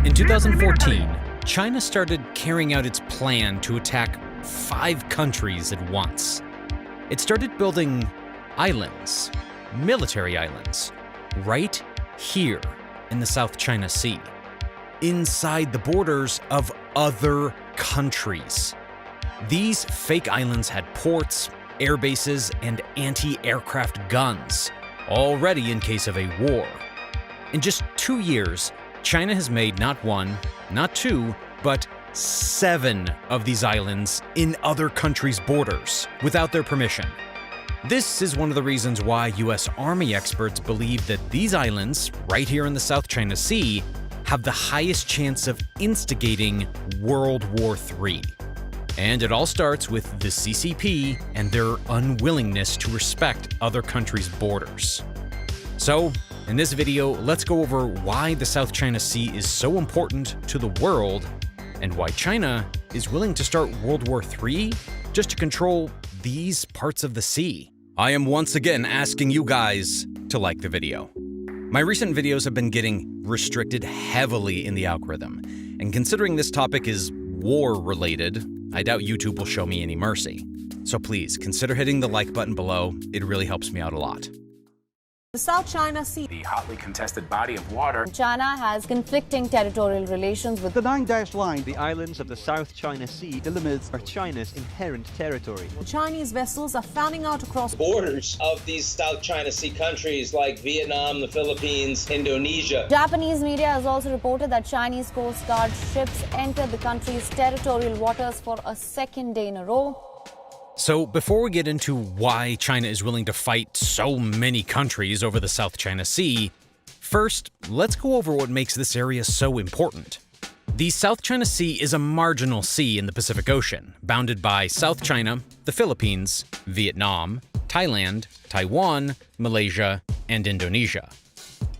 In 2014, China started carrying out its plan to attack 5 countries at once. It started building islands, military islands, right here in the South China Sea, inside the borders of other countries. These fake islands had ports, air bases, and anti-aircraft guns, all ready in case of a war. In just 2 years, China has made not 1, not 2, but 7 of these islands in other countries' borders without their permission. This is one of the reasons why US Army experts believe that these islands, right here in the South China Sea, have the highest chance of instigating World War III. And it all starts with the CCP and their unwillingness to respect other countries' borders. So, in this video, let's go over why the South China Sea is so important to the world and why China is willing to start World War III just to control these parts of the sea. I am once again asking you guys to like the video. My recent videos have been getting restricted heavily in the algorithm, and considering this topic is war-related, I doubt YouTube will show me any mercy. So please, consider hitting the like button below. It really helps me out a lot. The South China Sea, the hotly contested body of water. China has conflicting territorial relations with the 9-dash line. The islands of the South China Sea delimits are China's inherent territory. Chinese vessels are fanning out across borders of these South China Sea countries like Vietnam, the Philippines, Indonesia. Japanese media has also reported that Chinese Coast Guard ships entered the country's territorial waters for a second day in a row. So before we get into why China is willing to fight so many countries over the South China Sea, first, let's go over what makes this area so important. The South China Sea is a marginal sea in the Pacific Ocean, bounded by South China, the Philippines, Vietnam, Thailand, Taiwan, Malaysia, and Indonesia.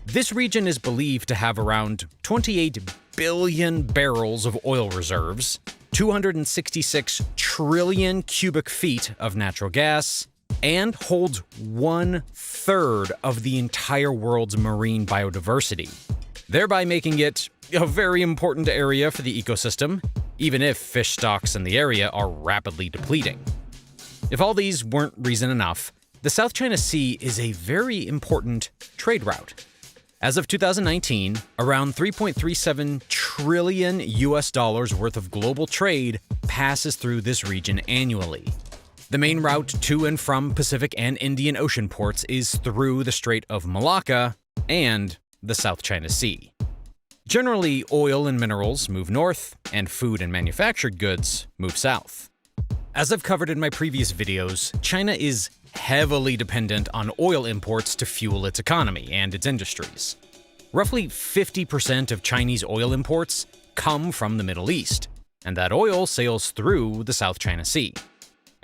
This region is believed to have around 28 billion barrels of oil reserves, 266 trillion cubic feet of natural gas, and holds 1/3 of the entire world's marine biodiversity, thereby making it a very important area for the ecosystem, even if fish stocks in the area are rapidly depleting. If all these weren't reason enough, the South China Sea is a very important trade route. As of 2019, around $3.37 trillion worth of global trade passes through this region annually. The main route to and from Pacific and Indian Ocean ports is through the Strait of Malacca and the South China Sea. Generally, oil and minerals move north, and food and manufactured goods move south. As I've covered in my previous videos, China is heavily dependent on oil imports to fuel its economy and its industries. Roughly 50% of Chinese oil imports come from the Middle East, and that oil sails through the South China Sea.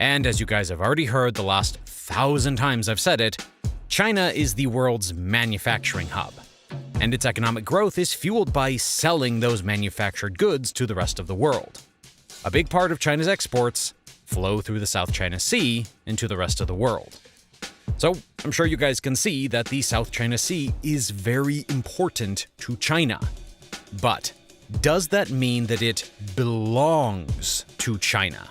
And as you guys have already heard the last 1,000 times I've said it, China is the world's manufacturing hub, and its economic growth is fueled by selling those manufactured goods to the rest of the world. A big part of China's exports flow through the South China Sea into the rest of the world. So, I'm sure you guys can see that the South China Sea is very important to China. But does that mean that it belongs to China?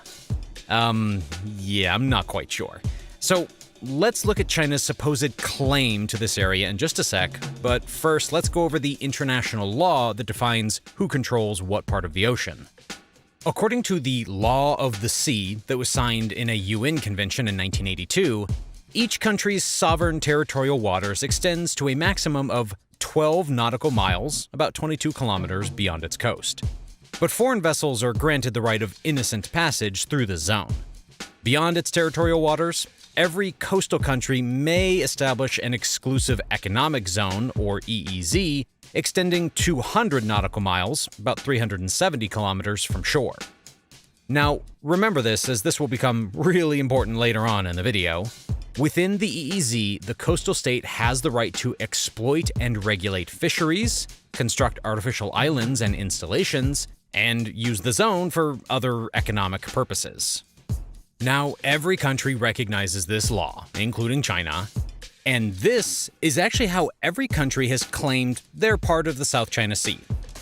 Yeah, I'm not quite sure. So, let's look at China's supposed claim to this area in just a sec, but first let's go over the international law that defines who controls what part of the ocean. According to the Law of the Sea that was signed in a UN convention in 1982, each country's sovereign territorial waters extends to a maximum of 12 nautical miles, about 22 kilometers beyond its coast. But foreign vessels are granted the right of innocent passage through the zone. Beyond its territorial waters, every coastal country may establish an exclusive economic zone, or EEZ, extending 200 nautical miles, about 370 kilometers from shore. Now, remember this, as this will become really important later on in the video. Within the EEZ, the coastal state has the right to exploit and regulate fisheries, construct artificial islands and installations, and use the zone for other economic purposes. Now, every country recognizes this law, including China, and this is actually how every country has claimed they're part of the South China Sea.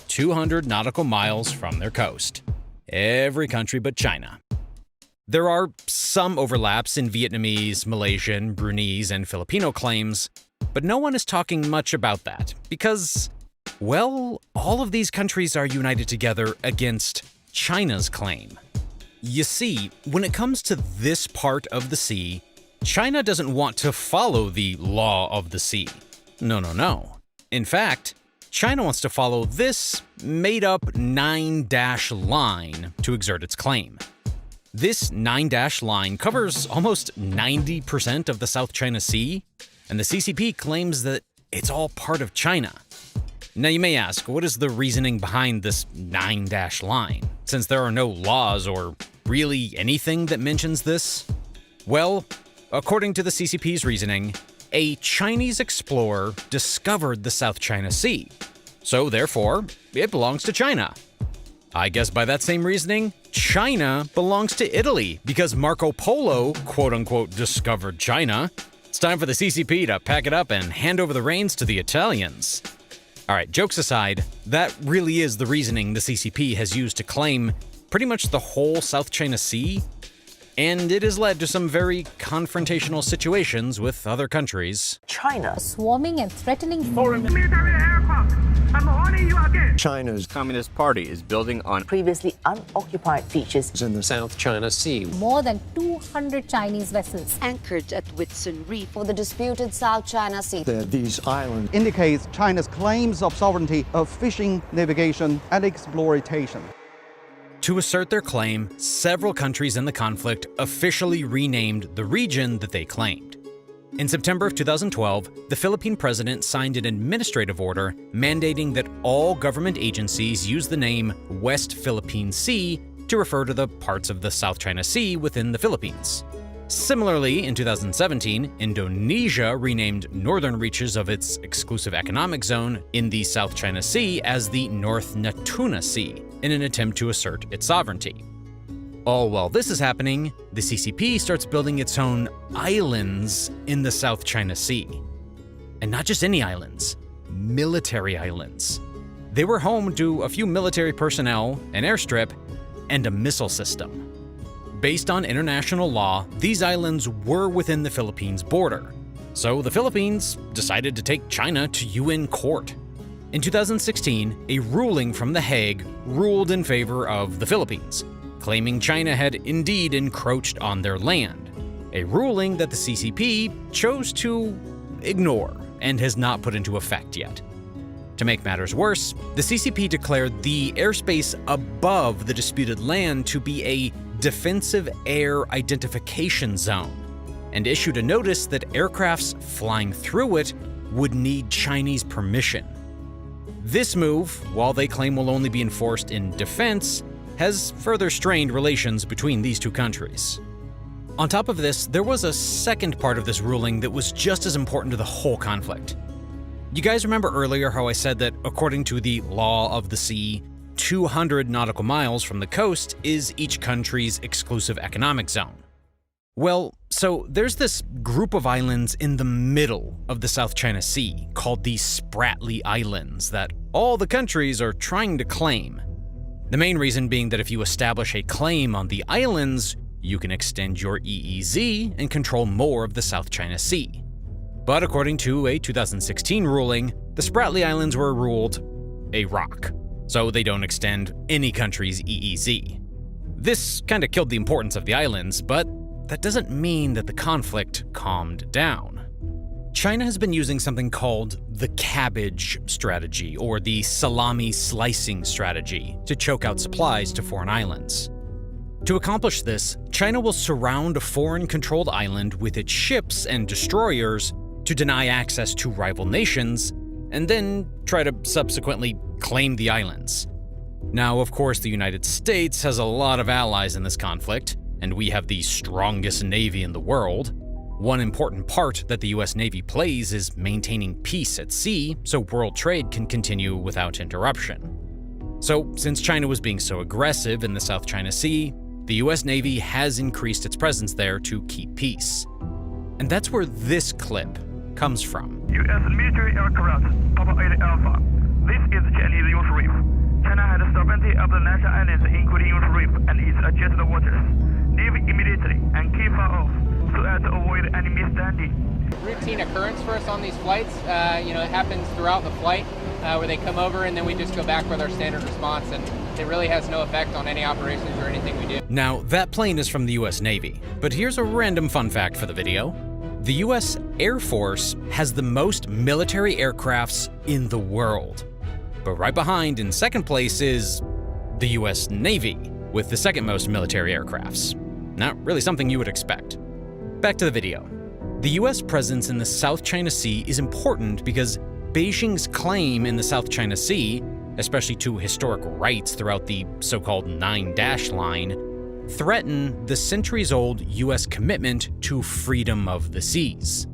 200 nautical miles from their coast. Every country but China. There are some overlaps in Vietnamese, Malaysian, Bruneiese, and Filipino claims, but no one is talking much about that because, well, all of these countries are united together against China's claim. You see, when it comes to this part of the sea, China doesn't want to follow the law of the sea. No. In fact, China wants to follow this made-up 9-dash line to exert its claim. This 9-dash line covers almost 90% of the South China Sea, and the CCP claims that it's all part of China. Now you may ask, what is the reasoning behind this 9-dash line, since there are no laws or really anything that mentions this? Well, according to the CCP's reasoning, a Chinese explorer discovered the South China Sea, so therefore, it belongs to China. I guess by that same reasoning, China belongs to Italy because Marco Polo, quote-unquote, discovered China. It's time for the CCP to pack it up and hand over the reins to the Italians. All right, jokes aside, that really is the reasoning the CCP has used to claim pretty much the whole South China Sea, and it has led to some very confrontational situations with other countries. China. Swarming and threatening Foreign military aircraft. I'm warning you again. China's Communist Party is building on Previously unoccupied beaches in the South China Sea. more than 200 Chinese vessels anchored at Whitsun Reef for the disputed South China Sea. These islands indicates China's claims of sovereignty of fishing, navigation, and exploitation. To assert their claim, several countries in the conflict officially renamed the region that they claimed. In September of 2012, the Philippine president signed an administrative order mandating that all government agencies use the name West Philippine Sea to refer to the parts of the South China Sea within the Philippines. Similarly, in 2017, Indonesia renamed northern reaches of its exclusive economic zone in the South China Sea as the North Natuna Sea in an attempt to assert its sovereignty. All while this is happening, the CCP starts building its own islands in the South China Sea. And not just any islands, military islands. They were home to a few military personnel, an airstrip, and a missile system. Based on international law, these islands were within the Philippines' border. So the Philippines decided to take China to UN court. In 2016, a ruling from The Hague ruled in favor of the Philippines, claiming China had indeed encroached on their land, a ruling that the CCP chose to ignore and has not put into effect yet. To make matters worse, the CCP declared the airspace above the disputed land to be a defensive air identification zone, and issued a notice that aircrafts flying through it would need Chinese permission. This move, while they claim will only be enforced in defense, has further strained relations between these two countries. On top of this, there was a second part of this ruling that was just as important to the whole conflict. You guys remember earlier how I said that according to the law of the sea, 200 nautical miles from the coast is each country's exclusive economic zone? Well, so there's this group of islands in the middle of the South China Sea called the Spratly Islands that all the countries are trying to claim. The main reason being that if you establish a claim on the islands, you can extend your EEZ and control more of the South China Sea. But according to a 2016 ruling, the Spratly Islands were ruled a rock, so they don't extend any country's EEZ. This kind of killed the importance of the islands, but that doesn't mean that the conflict calmed down. China has been using something called the cabbage strategy, or the salami slicing strategy, to choke out supplies to foreign islands. To accomplish this, China will surround a foreign-controlled island with its ships and destroyers to deny access to rival nations, and then try to subsequently claim the islands. Now, of course, the United States has a lot of allies in this conflict, and we have the strongest navy in the world. One important part that the US Navy plays is maintaining peace at sea so world trade can continue without interruption. So, since China was being so aggressive in the South China Sea, the US Navy has increased its presence there to keep peace. And that's where this clip comes from. US military aircraft, Papa 8 Alpha. This is Chinese Reef. special islands including reef and its adjacent waters. Leave immediately and keep far off so as to avoid any misunderstanding. Routine occurrence for us on these flights. It happens throughout the flight where they come over and then we just go back with our standard response, and it really has no effect on any operations or anything we do. Now, that plane is from the US Navy, but here's a random fun fact for the video. The US Air Force has the most military aircrafts in the world. But right behind, in second place, is the US Navy, with the second most military aircrafts. Not really something you would expect. Back to the video. The US presence in the South China Sea is important because Beijing's claim in the South China Sea, especially to historic rights throughout the so-called Nine-Dash Line, threaten the centuries-old US commitment to freedom of the seas.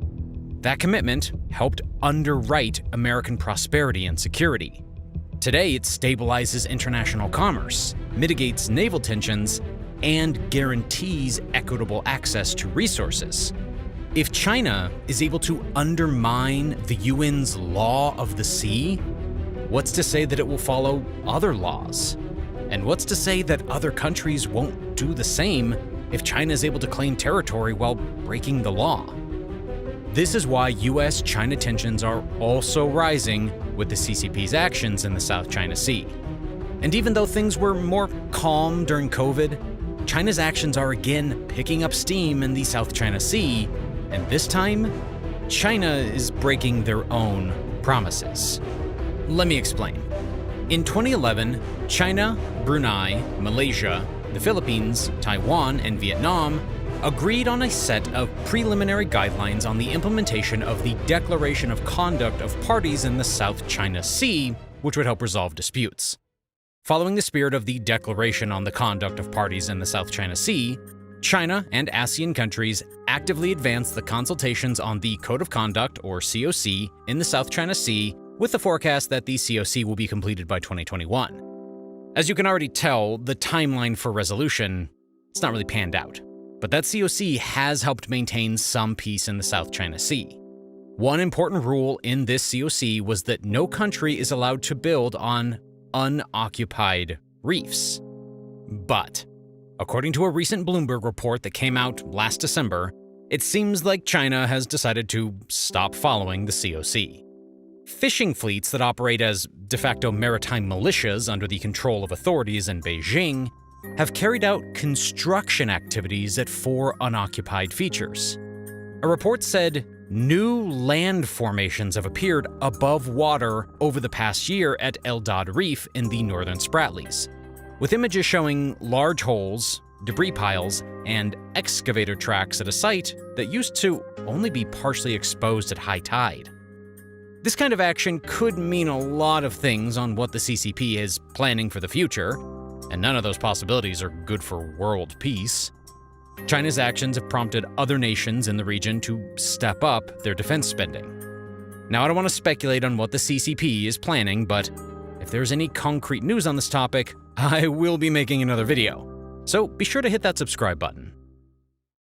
That commitment helped underwrite American prosperity and security. Today, it stabilizes international commerce, mitigates naval tensions, and guarantees equitable access to resources. If China is able to undermine the UN's law of the sea, what's to say that it will follow other laws? And what's to say that other countries won't do the same if China is able to claim territory while breaking the law? This is why US-China tensions are also rising with the CCP's actions in the South China Sea. And even though things were more calm during COVID, China's actions are again picking up steam in the South China Sea, and this time, China is breaking their own promises. Let me explain. In 2011, China, Brunei, Malaysia, the Philippines, Taiwan, and Vietnam agreed on a set of preliminary guidelines on the implementation of the Declaration of Conduct of Parties in the South China Sea, which would help resolve disputes. Following the spirit of the Declaration on the Conduct of Parties in the South China Sea, China and ASEAN countries actively advanced the consultations on the Code of Conduct, or COC, in the South China Sea, with the forecast that the COC will be completed by 2021. As you can already tell, the timeline for resolution, it's not really panned out. But that COC has helped maintain some peace in the South China Sea. One important rule in this COC was that no country is allowed to build on unoccupied reefs. But according to a recent Bloomberg report that came out last December, it seems like China has decided to stop following the COC. Fishing fleets that operate as de facto maritime militias under the control of authorities in Beijing have carried out construction activities at 4 unoccupied features. A report said new land formations have appeared above water over the past year at El Dad Reef in the northern Spratlys, with images showing large holes, debris piles, and excavator tracks at a site that used to only be partially exposed at high tide. This kind of action could mean a lot of things on what the CCP is planning for the future, and none of those possibilities are good for world peace. China's actions have prompted other nations in the region to step up their defense spending. Now, I don't want to speculate on what the CCP is planning, but if there's any concrete news on this topic, I will be making another video. So be sure to hit that subscribe button.